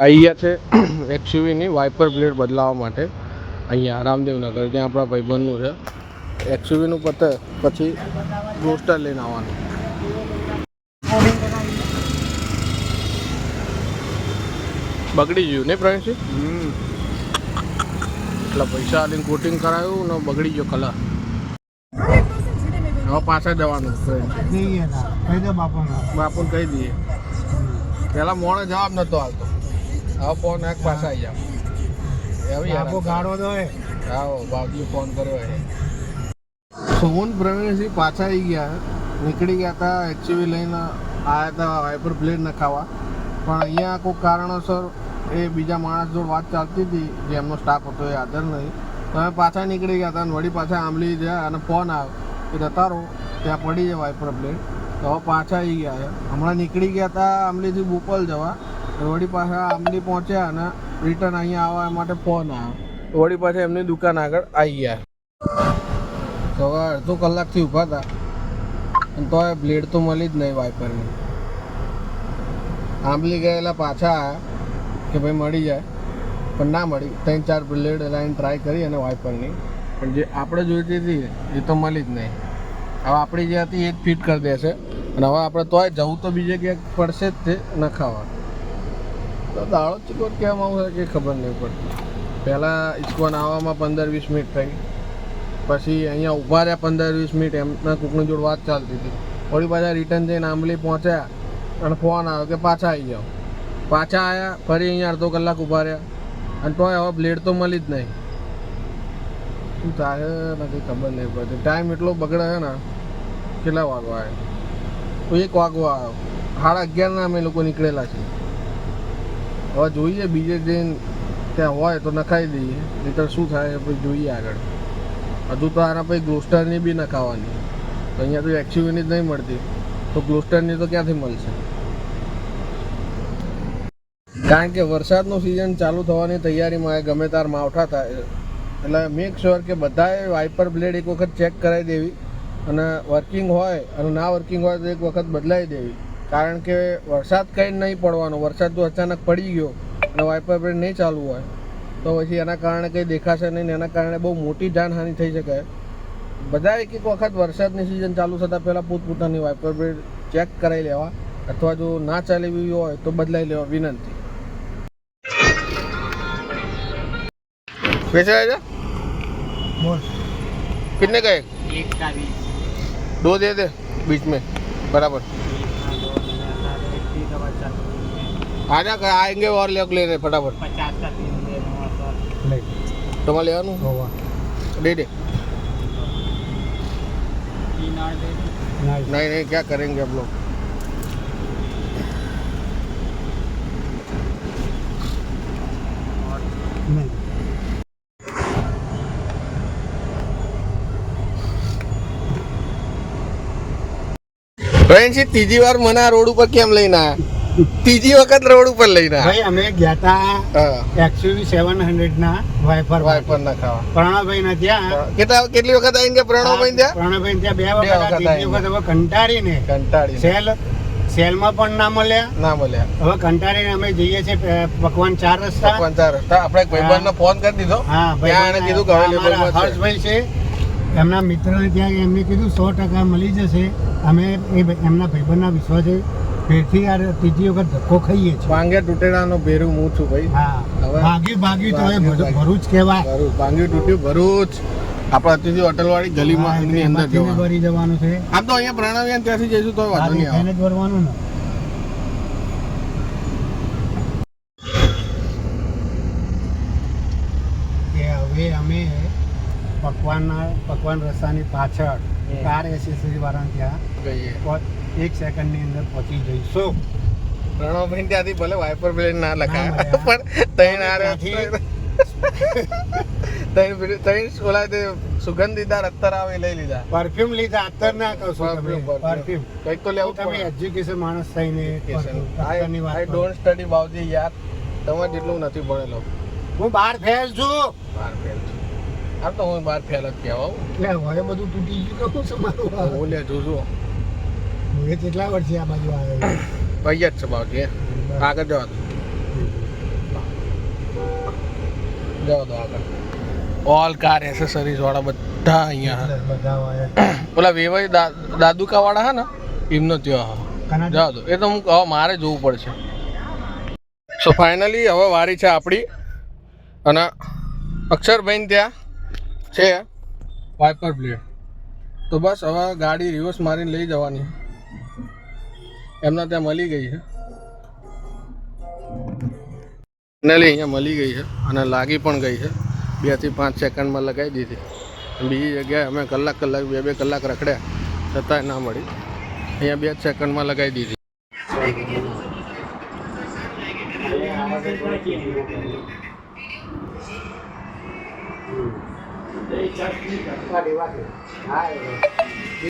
અહીંયા છે એક્સયુવીની wiper blade બદલાવવા માટે અહીંયા રામદેવનગર ત્યાં આપણા ભાઈબંધનું છે. એક્સયુવીનું પતે પછી ગ્લોસ્ટર લઈને આવવાનું. બગડી ગયું નહીં પ્રવીણસિંહ? એટલા પૈસા આલીને કોટિંગ કરાયું ને બગડી ગયો કલર. હવે પાછા જવાનું બાપુને કહી દઈએ. પહેલાં મોડે જવાબ નહોતો આવતો, હવે ફોન એક પાછા આવી જાવ. એવી ગાડો તો આવો બાપજીએ ફોન કર્યો હે. સોન પ્રવીણસિંહ પાછા આવી ગયા, નીકળી ગયા હતા એક્સયુવી લઈને આવ્યા હતા વાઇપર બ્લેડ નખાવા. પણ અહીંયા કોઈ કારણોસર એ બીજા માણસ જોડે વાત ચાલતી હતી, જે એમનો સ્ટાફ હતો એ હાજર નહીં. તો અમે પાછા નીકળી ગયા હતા અને વળી પાછા આંબલી ગયા અને ફોન આવ્યો કે જતા રહો, ત્યાં પડી જાય વાઇપર બ્લેડ. તો હવે પાછા આવી ગયા છે. હમણાં નીકળી ગયા હતા આંબલીથી બોપલ જવા, વળી પાછા આંબલી પહોંચ્યા અને રિટર્ન અહીંયા આવવા માટે ફોન આવ્યો. વળી પાછા એમની દુકાન આગળ આવી ગયા. તો હવે અડધો કલાકથી ઊભા હતા અને તો બ્લેડ તો મળી જ નહીં વાઇપરની. આંબલી ગયેલા પાછા આવ્યા કે ભાઈ મળી જાય, પણ ના મળી. 3-4 બ્લેડ લાઈન ટ્રાય કરી અને વાઇપરની, પણ જે આપણે જોઈતી હતી એ તો મળી જ નહીં. હવે આપણી જે હતી એ જ ફિટ કરી દેશે અને હવે આપણે તોય જવું તો બીજે ક્યાંક પડશે જ તે નખાવા. તો દાળો ચીકોટ કેમ આવશે કે ખબર નહીં પડતી. પહેલાં ઇસ્કોન આવવામાં 15-20 મિનિટ થઈ, પછી અહીંયા ઊભા રહ્યા 15-20 મિનિટ, એમના કોકની જોડે વાત ચાલતી હતી. વળી પાછા રિટર્ન જઈને આંબલી પહોંચ્યા અને ફોન આવ્યો કે પાછા આવી જાઓ. પાછા આવ્યા, ફરી અહીંયા અડધો કલાક ઊભા રહ્યા અને તોય હવે બ્લેડ તો મળી જ નહીં. શું થાય નથી ખબર નહીં પડતી. ટાઈમ એટલો બગડે છે ને. કેટલા વાગવા આવ્યો? 1 વાગવા આવ્યો. 11:30 અમે લોકો નીકળેલા છીએ. હવે જોઈએ બીજે જઈને ત્યાં હોય તો નખાઈ દઈએ, નહીંતર શું થાય પછી જોઈએ આગળ. હજુ તો આના પછી ગ્લોસ્ટરની બી નખાવાની. તો અહીંયા તો એક્સયુવીની જ નહીં મળતી, તો ગ્લોસ્ટરની તો ક્યાંથી મળશે? કારણ કે વરસાદનું સિઝન ચાલુ થવાની તૈયારીમાં ગમે તાર માવઠા થાય, એટલે મેક શ્યોર કે બધાએ વાઇપર બ્લેડ એક વખત ચેક કરાવી દેવી અને વર્કિંગ હોય અને ના વર્કિંગ હોય તો એક વખત બદલાવી દેવી. કારણ કે વરસાદ કંઈ નહીં પડવાનો. વરસાદ જો અચાનક પડી ગયો અને વાઇપર બ્લેડ નહીં ચાલુ હોય તો પછી એના કારણે કંઈ દેખાશે નહીં, એના કારણે બહુ મોટી જાનહાનિ થઈ શકે. બધા એક વખત વરસાદની સિઝન ચાલુ થતાં પહેલાં પોતપોતાની વાઇપર બ્લેડ ચેક કરાવી લેવા, અથવા જો ના ચાલી હોય તો બદલાઈ લેવા વિનંતી. कैसे आएगा? कितने का? 1 का 20. 2 दे दे बीच में बराबर. आजा आएंगे और ले रहे फटाफट. 50 का 3 दे. तुम्हारे ले आनू दे दे. नहीं क्या करेंगे हम लोग? પ્રવીણસિંહ ત્રીજી વાર મને આ રોડ ઉપર કેમ લઈને આવ્યા? ત્રીજી વખત રોડ ઉપર લઈને ભાઈ અમે ગયા તા એક્સયુવી 700 ના વાઇપર નખાવા પ્રણવભાઈ ના ત્યાં. કેટલી વખત આવીને પ્રણવભાઈ ત્યાં? પ્રણવભાઈ ત્યાં 2 વખત. ત્રીજી વખત હવે કંટાળીને સેલમાં પણ ના મળ્યા. હવે કંટાળીને અમે જઈએ છીએ પકવાન 4 રસ્તા. આપણે એક ભાઈબંધને ફોન કરી દીધો. હા ભાઈ એને કીધું કે અવેલેબલ છે. હર્ષભાઈ છે એમના મિત્રને ત્યાં, એમને કીધું 100% મળી જશે. અમે એમના ભાઈબંધના વિશ્વાસે ફેરથી યાર ત્રીજી વખત ધક્કો ખાઈએ છીએ. ભાંગે તૂટેડાનો ભેરું હું છું ભાઈ. હા ભાગ્યું તો ભરૂચ કહેવાય. ભાંગ્યું તૂટ્યું ભરૂચ. આપણે અત્યારથી હોટલવાળી ગલીમાં એની અંદર ભરી જવાનું છે. આમ તો અહીંયા પ્રણવ્યા ત્યાંથી જઈશું તો વાંધો નહીં આવે. જ ભરવાનું ને. કે હવે અમે પકવાન રસ્તાની પાછળ કાર એસેસરી વાળા ત્યાં 1 સેકન્ડની અંદર પહોંચી જઈશું. પ્રણવભાઈ ત્યાંથી ભલે વાઇપર બ્લેડ ના લખાય પણ સુગંધીદાર અત્તર આવે લઈ લીધા. પરફ્યુમ લીધા, અત્તર ના કહો. પરફ્યુમ કંઈક તો લેવું. તમે એજ્યુકેશન માણસ થઈને આઈ ડોન્ટ સ્ટડી બાવજી યાર. તમારે જેટલું નથી ભણેલો. હું 12 ફેલ છું. આમ તો હું 12 ફેલ જ કહેવાઉં. એટલે હવે બધું તૂટી ગયું તો શું મારું? હું લે જોજો. હું કેટલા વર્ષથી આ બાજુ આવ્યો? ભાઈ જ છે બાવજી. આગળ જવા દો. જાઓ દો આગળ ઓલ કાર એસેસરીઝ વાળા બધા અહીંયા બધા વાળા ઓલા વેવાઈ દાદુકા વાળા હા ને એમનો ત્યાં હા કના જાઓ દો એ તો હું હવે મારે જોવું પડશે. સો ફાઇનલી હવે વારી છે આપણી અને અક્ષરભાઈને ત્યાં છે વાઇપર બ્લેડ. તો બસ હવે ગાડી રિવર્સ મારીને લઈ જવાની એમના ત્યાં મળી ગઈ છે ફાઇનલી અહીંયા મળી ગઈ છે અને લાગી પણ ગઈ છે 2 થી 5 સેકન્ડમાં લગાવી દીધી. બીજી જગ્યાએ અમે કલાક 2 કલાક રખડ્યા છતાંય ના મળી. અહીંયા 2 સેકન્ડમાં લગાવી દીધી.